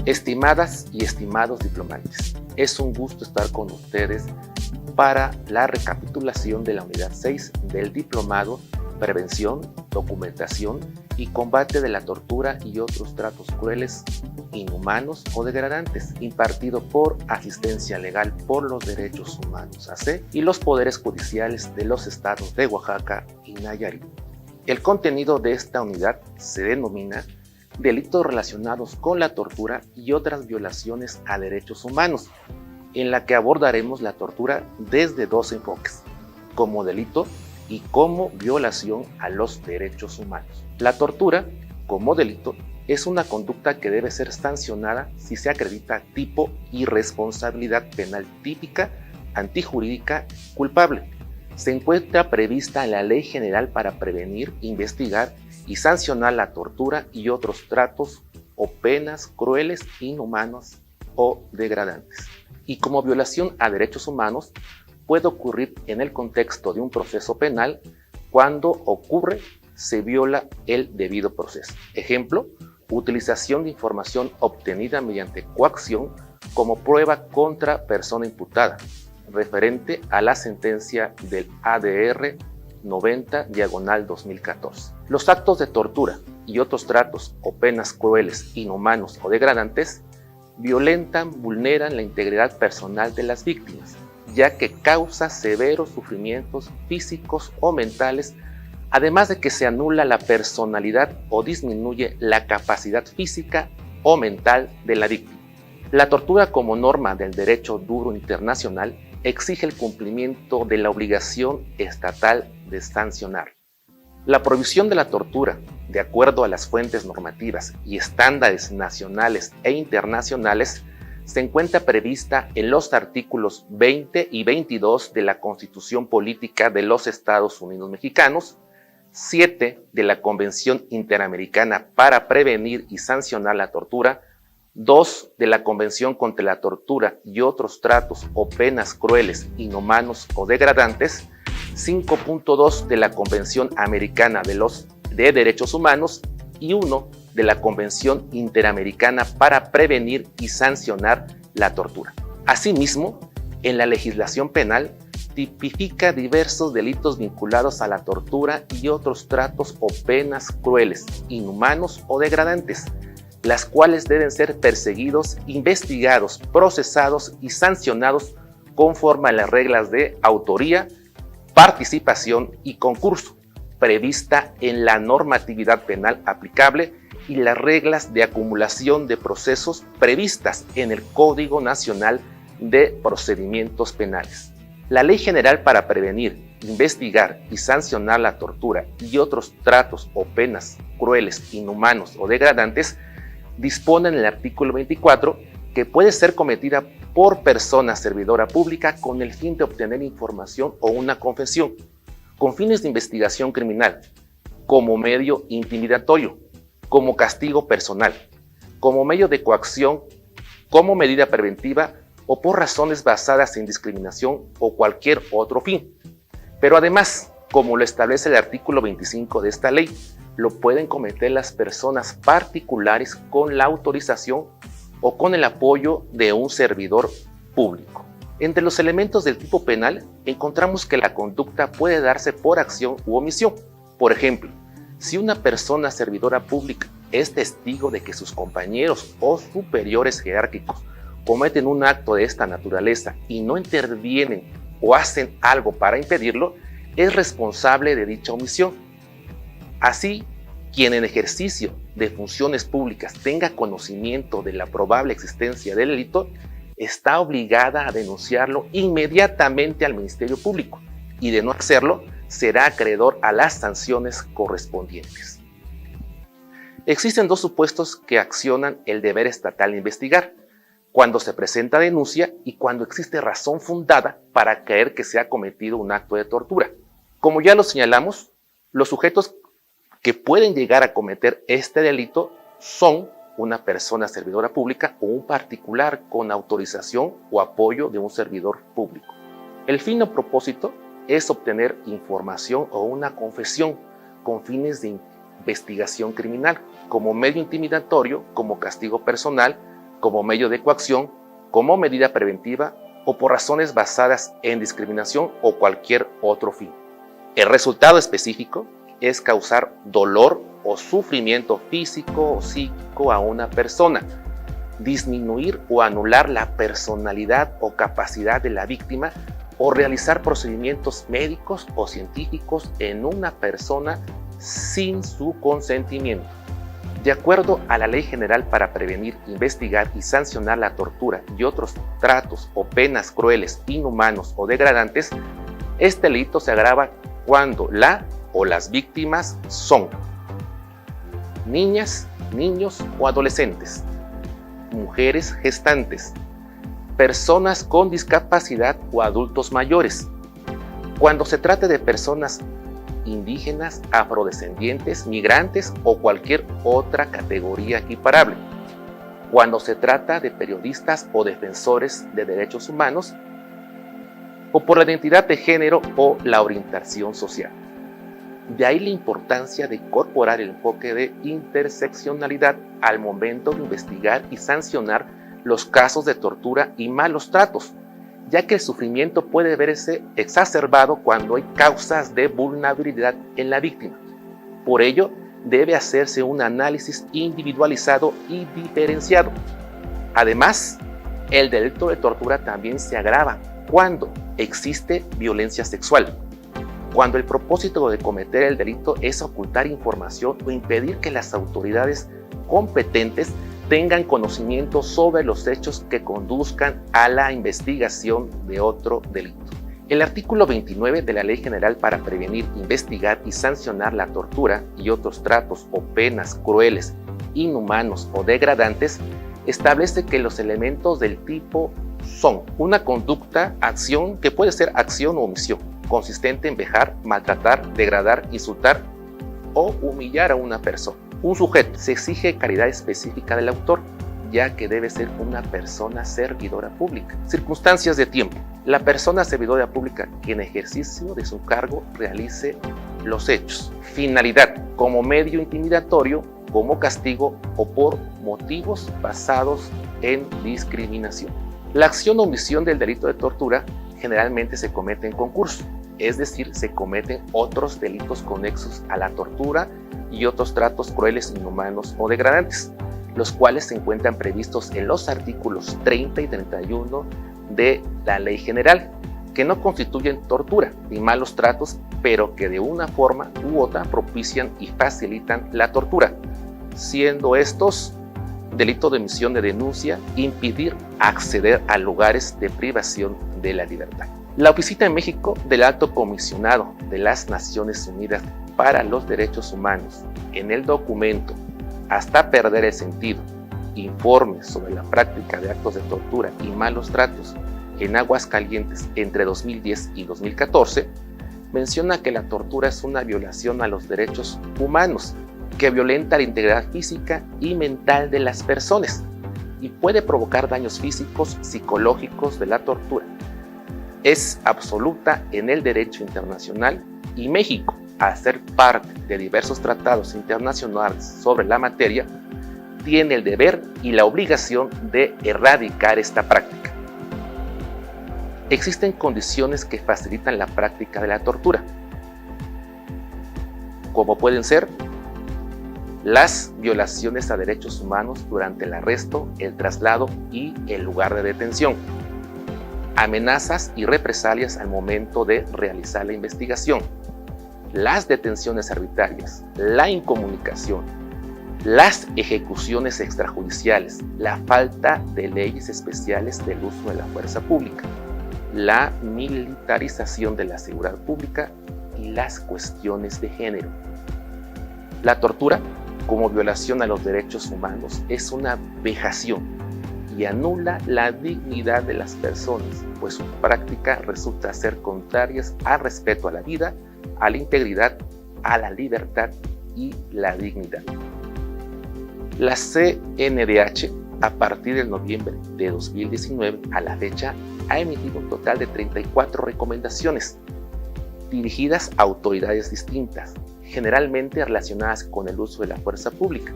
Estimadas y estimados diplomantes, es un gusto estar con ustedes para la recapitulación de la unidad 6 del diplomado Prevención, Documentación y Combate de la Tortura y otros tratos crueles, inhumanos o degradantes, impartido por Asistencia Legal por los Derechos Humanos, AC, y los poderes judiciales de los estados de Oaxaca y Nayarit. El contenido de esta unidad se denomina Delitos relacionados con la tortura y otras violaciones a derechos humanos, en la que abordaremos la tortura desde dos enfoques, como delito y como violación a los derechos humanos. La tortura, como delito, es una conducta que debe ser sancionada si se acredita tipo y responsabilidad penal típica, antijurídica, culpable. Se encuentra prevista en la Ley General para prevenir, investigar y sancionar la tortura y otros tratos o penas crueles, inhumanos o degradantes. Y como violación a derechos humanos, puede ocurrir en el contexto de un proceso penal cuando ocurre, se viola el debido proceso. Ejemplo, utilización de información obtenida mediante coacción como prueba contra persona imputada, referente a la sentencia del ADR 90/2014. Los actos de tortura y otros tratos o penas crueles, inhumanos o degradantes violentan, vulneran la integridad personal de las víctimas, ya que causa severos sufrimientos físicos o mentales, además de que se anula la personalidad o disminuye la capacidad física o mental de la víctima. La tortura, como norma del derecho duro internacional, exige el cumplimiento de la obligación estatal de sancionar. La prohibición de la tortura, de acuerdo a las fuentes normativas y estándares nacionales e internacionales, se encuentra prevista en los artículos 20 y 22 de la Constitución Política de los Estados Unidos Mexicanos, 7 de la Convención Interamericana para Prevenir y Sancionar la Tortura, 2 de la Convención contra la Tortura y otros tratos o penas crueles, inhumanos o degradantes, 5.2 de la Convención Americana de Derechos Humanos y 1 de la Convención Interamericana para Prevenir y Sancionar la Tortura. Asimismo, en la legislación penal tipifica diversos delitos vinculados a la tortura y otros tratos o penas crueles, inhumanos o degradantes, las cuales deben ser perseguidos, investigados, procesados y sancionados conforme a las reglas de autoría, participación y concurso, prevista en la normatividad penal aplicable y las reglas de acumulación de procesos previstas en el Código Nacional de Procedimientos Penales. La Ley General para prevenir, investigar y sancionar la tortura y otros tratos o penas crueles, inhumanos o degradantes dispone en el artículo 24 que puede ser cometida por persona servidora pública con el fin de obtener información o una confesión, con fines de investigación criminal, como medio intimidatorio, como castigo personal, como medio de coacción, como medida preventiva o por razones basadas en discriminación o cualquier otro fin. Pero además, como lo establece el artículo 25 de esta ley, lo pueden cometer las personas particulares con la autorización o con el apoyo de un servidor público. Entre los elementos del tipo penal encontramos que la conducta puede darse por acción u omisión. Por ejemplo, si una persona servidora pública es testigo de que sus compañeros o superiores jerárquicos cometen un acto de esta naturaleza y no intervienen o hacen algo para impedirlo, es responsable de dicha omisión. Así, quien en ejercicio de funciones públicas tenga conocimiento de la probable existencia del delito, está obligada a denunciarlo inmediatamente al Ministerio Público y de no hacerlo, será acreedor a las sanciones correspondientes. Existen dos supuestos que accionan el deber estatal de investigar: cuando se presenta denuncia y cuando existe razón fundada para creer que se ha cometido un acto de tortura. Como ya lo señalamos, los sujetos que pueden llegar a cometer este delito son una persona servidora pública o un particular con autorización o apoyo de un servidor público. El fin o propósito es obtener información o una confesión con fines de investigación criminal, como medio intimidatorio, como castigo personal, como medio de coacción, como medida preventiva o por razones basadas en discriminación o cualquier otro fin. El resultado específico es causar dolor o sufrimiento físico o psíquico a una persona, disminuir o anular la personalidad o capacidad de la víctima o realizar procedimientos médicos o científicos en una persona sin su consentimiento. De acuerdo a la Ley General para Prevenir, Investigar y Sancionar la Tortura y otros tratos o penas crueles, inhumanos o degradantes, este delito se agrava cuando la o las víctimas son niñas, niños o adolescentes, mujeres gestantes, personas con discapacidad o adultos mayores. Cuando se trate de personas indígenas, afrodescendientes, migrantes o cualquier otra categoría equiparable. Cuando se trata de periodistas o defensores de derechos humanos, o por la identidad de género o la orientación social. De ahí la importancia de incorporar el enfoque de interseccionalidad al momento de investigar y sancionar los casos de tortura y malos tratos, ya que el sufrimiento puede verse exacerbado cuando hay causas de vulnerabilidad en la víctima. Por ello, debe hacerse un análisis individualizado y diferenciado. Además, el delito de tortura también se agrava cuando existe violencia sexual, cuando el propósito de cometer el delito es ocultar información o impedir que las autoridades competentes tengan conocimiento sobre los hechos que conduzcan a la investigación de otro delito. El artículo 29 de la Ley General para Prevenir, Investigar y Sancionar la Tortura y otros tratos o penas crueles, inhumanos o degradantes establece que los elementos del tipo son una conducta, acción que puede ser acción o omisión, consistente en vejar, maltratar, degradar, insultar o humillar a una persona. Un sujeto. Se exige calidad específica del autor, ya que debe ser una persona servidora pública. Circunstancias de tiempo. La persona servidora pública que en ejercicio de su cargo realice los hechos. Finalidad. Como medio intimidatorio, como castigo o por motivos basados en discriminación. La acción o omisión del delito de tortura generalmente se comete en concurso, es decir, se cometen otros delitos conexos a la tortura y otros tratos crueles, inhumanos o degradantes, los cuales se encuentran previstos en los artículos 30 y 31 de la Ley General, que no constituyen tortura ni malos tratos, pero que de una forma u otra propician y facilitan la tortura, siendo estos delito de omisión de denuncia, impedir acceder a lugares de privación de la libertad. La Oficina en México del Alto Comisionado de las Naciones Unidas para los Derechos Humanos, en el documento Hasta perder el sentido, informe sobre la práctica de actos de tortura y malos tratos en Aguascalientes entre 2010 y 2014, menciona que la tortura es una violación a los derechos humanos que violenta la integridad física y mental de las personas y puede provocar daños físicos, psicológicos de la tortura. Es absoluta en el derecho internacional y México, al ser parte de diversos tratados internacionales sobre la materia, tiene el deber y la obligación de erradicar esta práctica. Existen condiciones que facilitan la práctica de la tortura, como pueden ser las violaciones a derechos humanos durante el arresto, el traslado y el lugar de detención, amenazas y represalias al momento de realizar la investigación, las detenciones arbitrarias, la incomunicación, las ejecuciones extrajudiciales, la falta de leyes especiales del uso de la fuerza pública, la militarización de la seguridad pública y las cuestiones de género. La tortura, como violación a los derechos humanos, es una vejación y anula la dignidad de las personas, pues su práctica resulta ser contraria al respeto a la vida, a la integridad, a la libertad y la dignidad. La CNDH, a partir del noviembre de 2019 a la fecha, ha emitido un total de 34 recomendaciones dirigidas a autoridades distintas, generalmente relacionadas con el uso de la fuerza pública.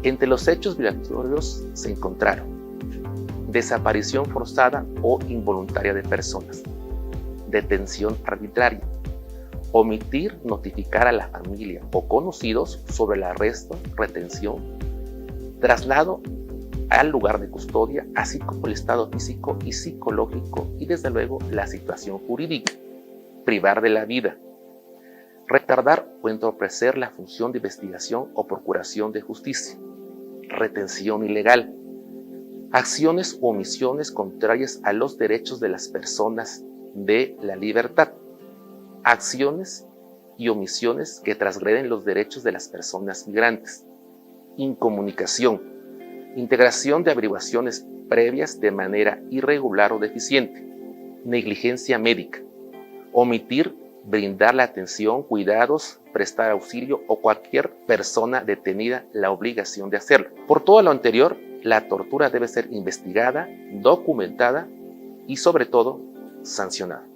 Entre los hechos violatorios se encontraron desaparición forzada o involuntaria de personas, detención arbitraria, omitir notificar a la familia o conocidos sobre el arresto, retención, traslado al lugar de custodia, así como el estado físico y psicológico y desde luego la situación jurídica, privar de la vida, retardar o entorpecer la función de investigación o procuración de justicia, retención ilegal, acciones u omisiones contrarias a los derechos de las personas de la libertad, acciones y omisiones que transgreden los derechos de las personas migrantes, incomunicación, integración de averiguaciones previas de manera irregular o deficiente, negligencia médica, omitir brindar la atención, cuidados, prestar auxilio o cualquier persona detenida la obligación de hacerlo. Por todo lo anterior, la tortura debe ser investigada, documentada y sobre todo sancionada.